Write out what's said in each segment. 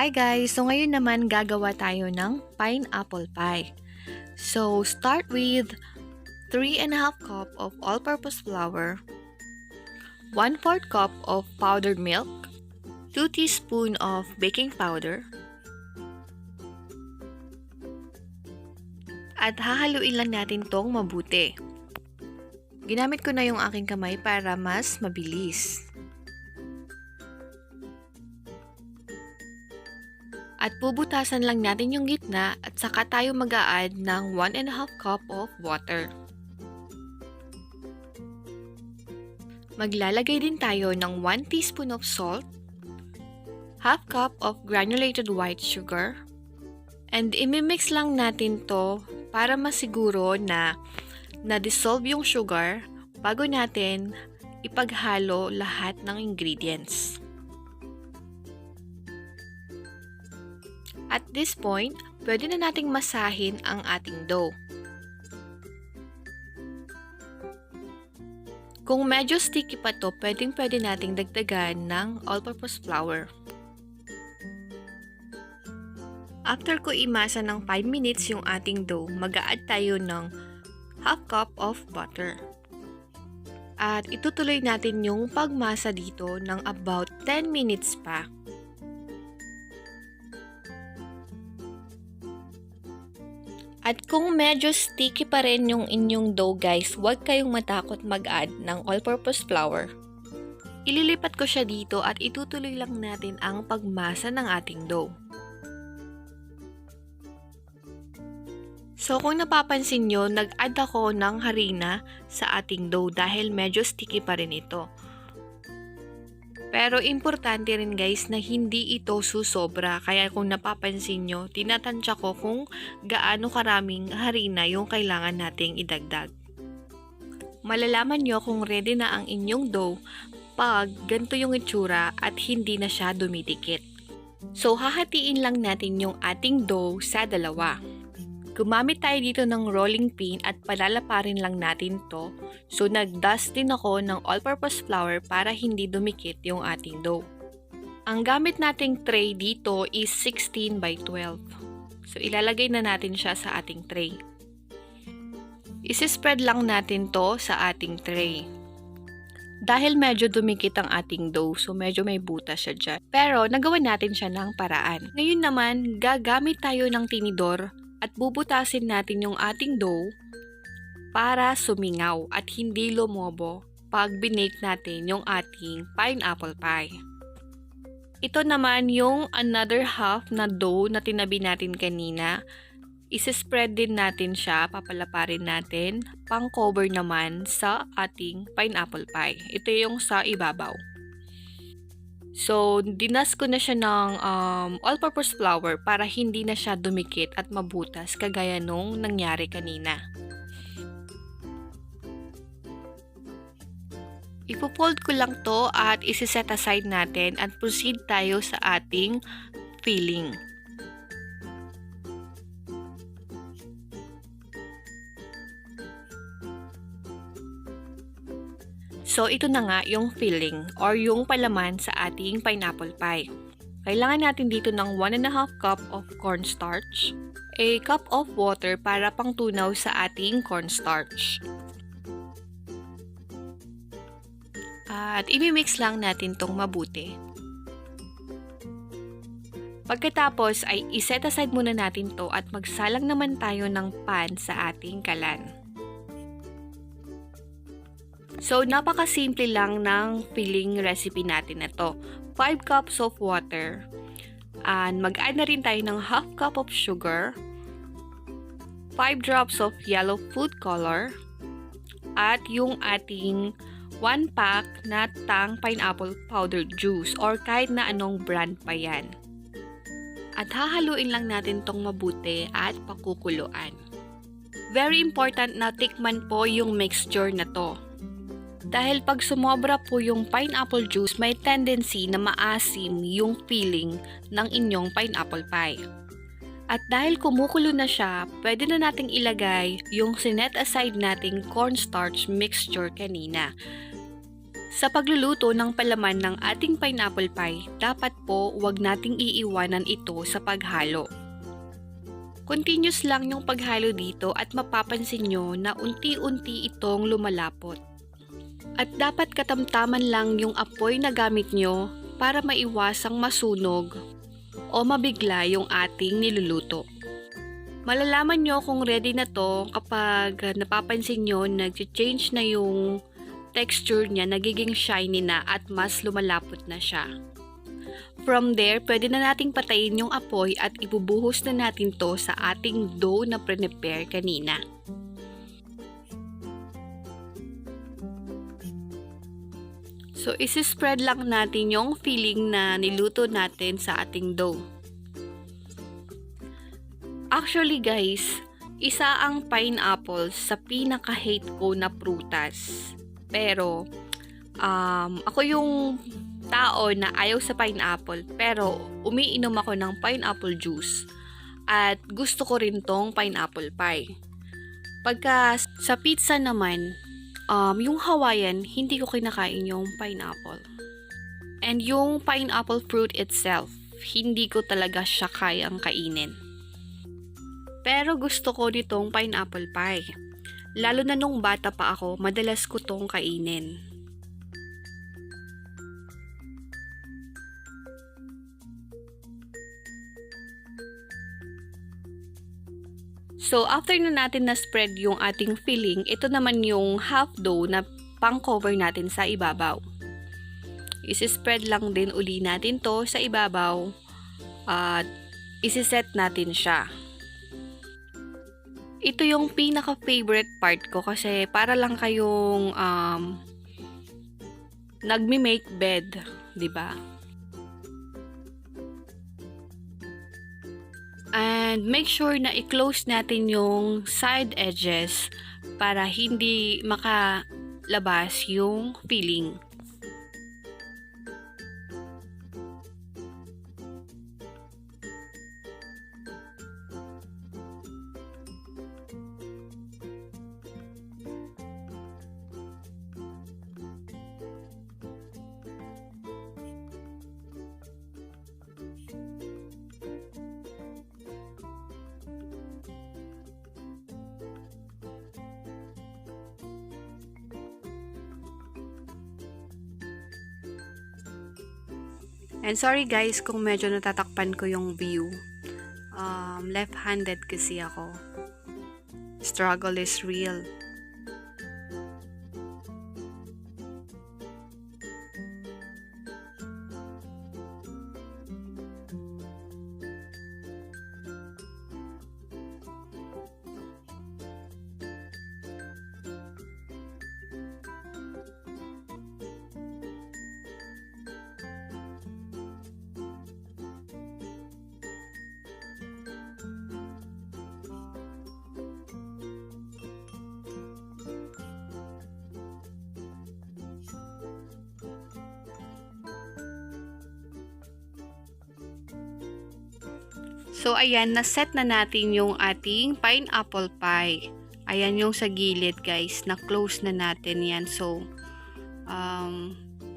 Hi guys! So ngayon naman gagawa tayo ng pineapple pie. So start with 3½ cup of all-purpose flour, 1/4 cup of powdered milk, 2 teaspoon of baking powder, at hahaluin lang natin tong mabuti. Ginamit ko na yung aking kamay para mas mabilis. At bubutasan lang natin yung gitna at saka tayo mag-a-add ng 1½ cup of water. Maglalagay din tayo ng 1 teaspoon of salt, ½ cup of granulated white sugar, and imimix lang natin to para masiguro na na-dissolve yung sugar bago natin ipaghalo lahat ng ingredients. At this point, pwede na nating masahin ang ating dough. Kung medyo sticky pa to, pwede nating dagdagan ng all-purpose flour. After ko imasa ng 5 minutes yung ating dough, mag-a-add tayo ng ½ cup of butter. At itutuloy natin yung pagmasa dito ng about 10 minutes pa. At kung medyo sticky pa rin yung inyong dough guys, huwag kayong matakot mag-add ng all-purpose flour. Ililipat ko siya dito at itutuloy lang natin ang pagmasa ng ating dough. So kung napapansin nyo, nag-add ako ng harina sa ating dough dahil medyo sticky pa rin ito. Pero importante rin guys na hindi ito susobra, kaya kung napapansin nyo, tinatansya ko kung gaano karaming harina yung kailangan nating idagdag. Malalaman nyo kung ready na ang inyong dough pag ganito yung itsura at hindi na siya dumidikit. So hahatiin lang natin yung ating dough sa dalawa. Gumamit tayo dito ng rolling pin at palalaparin lang natin to. So nag-dust din ako ng all-purpose flour para hindi dumikit yung ating dough. Ang gamit nating tray dito is 16 by 12. So ilalagay na natin siya sa ating tray. Isi-spread lang natin to sa ating tray. Dahil medyo dumikit ang ating dough, so medyo may butas siya dyan. Pero nagawa natin siya ng paraan. Ngayon naman, gagamit tayo ng tinidor at bubutasin natin yung ating dough para sumingaw at hindi lumobo pag binake natin yung ating pineapple pie. Ito naman yung another half na dough na tinabi natin kanina. Isi-spread din natin siya, papalaparin natin, pang cover naman sa ating pineapple pie. Ito yung sa ibabaw. So, dinas ko na siya ng all-purpose flour para hindi na siya dumikit at mabutas kagaya nung nangyari kanina. Ipo-fold ko lang to at isi-set aside natin at proceed tayo sa ating filling. So, ito na nga yung filling or yung palaman sa ating pineapple pie. Kailangan natin dito ng 1½ cup of cornstarch, a cup of water para pangtunaw sa ating cornstarch. At imimix lang natin tong mabuti. Pagkatapos ay iset aside muna natin to at magsalang naman tayo ng pan sa ating kalan. So, napakasimple lang ng filling recipe natin na to. 5 cups of water. And mag-add na rin tayo ng ½ cup of sugar. 5 drops of yellow food color. At yung ating 1 pack na tang pineapple powder juice or kahit na anong brand pa yan. At hahaluin lang natin tong mabuti at pakukuluan. Very important na tikman po yung mixture na to. Dahil pag sumobra po yung pineapple juice, may tendency na maasim yung filling ng inyong pineapple pie. At dahil kumukulo na siya, pwede na nating ilagay yung sinet aside nating cornstarch mixture kanina. Sa pagluluto ng palaman ng ating pineapple pie, dapat po huwag nating iiwanan ito sa paghalo. Continuous lang yung paghalo dito at mapapansin nyo na unti-unti itong lumalapot. At dapat katamtaman lang yung apoy na gamit nyo para maiwasang masunog o mabigla yung ating niluluto. Malalaman nyo kung ready na to kapag napapansin nyo nag-change na yung texture niya, nagiging shiny na at mas lumalapot na siya. From there, pwede na nating patayin yung apoy at ibubuhos na natin to sa ating dough na prepare kanina. So, isi-spread lang natin yung filling na niluto natin sa ating dough. Actually guys, isa ang pineapple sa pinaka-hate ko na prutas. Pero, ako yung tao na ayaw sa pineapple, pero umiinom ako ng pineapple juice. At gusto ko rin tong pineapple pie. Pagka sa pizza naman, yung Hawaiian, hindi ko kinakain yung pineapple. And yung pineapple fruit itself, hindi ko talaga siya kayang kainin. Pero gusto ko nitong pineapple pie. Lalo na nung bata pa ako, madalas ko tong kainin. So, after na natin na-spread yung ating filling, ito naman yung half dough na pang-cover natin sa ibabaw. Isi-spread lang din uli natin to sa ibabaw at isi-set natin siya. Ito yung pinaka-favorite part ko kasi para lang kayong nagme-make bed, 'di ba? And make sure na i-close natin yung side edges para hindi makalabas yung filling. And sorry guys kung medyo natatakpan ko yung view. Left-handed kasi ako. Struggle is real. So, ayan, naset na natin yung ating pineapple pie. Ayan yung sa gilid, guys. Na-close na natin yan. So,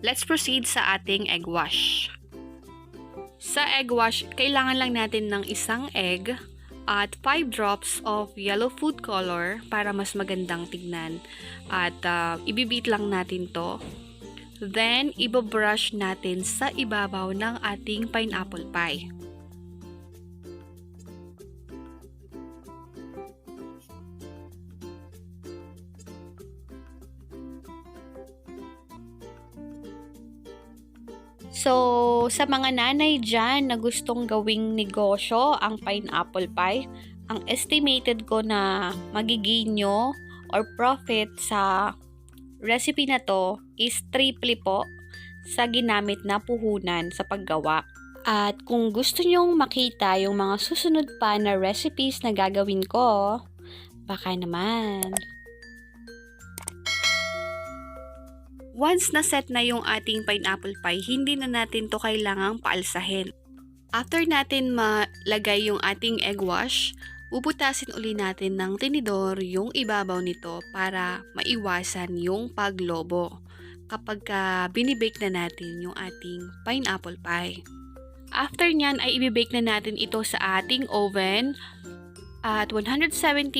let's proceed sa ating egg wash. Sa egg wash, kailangan lang natin ng isang egg at 5 drops of yellow food color para mas magandang tignan. At ibibit lang natin to. Then, ibabrush natin sa ibabaw ng ating pineapple pie. So, sa mga nanay dyan na gustong gawing negosyo ang pineapple pie, ang estimated ko na magiging nyo or profit sa recipe na to is triple po sa ginamit na puhunan sa paggawa. At kung gusto nyong makita yung mga susunod pa na recipes na gagawin ko, baka naman. Once na set na yung ating pineapple pie, hindi na natin to kailangang paalsahin. After natin malagay yung ating egg wash, bubutasin uli natin ng tinidor yung ibabaw nito para maiwasan yung paglobo. kapag binibake na natin yung ating pineapple pie. After nyan ay ibibake na natin ito sa ating oven at 170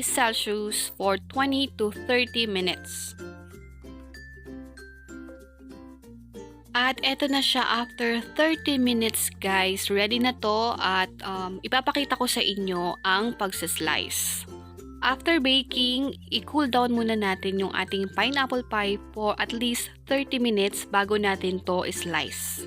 Celsius for 20 to 30 minutes. At eto na siya after 30 minutes guys. Ready na to at ipapakita ko sa inyo ang pagsaslice. After baking, i-cool down muna natin yung ating pineapple pie for at least 30 minutes bago natin to slice.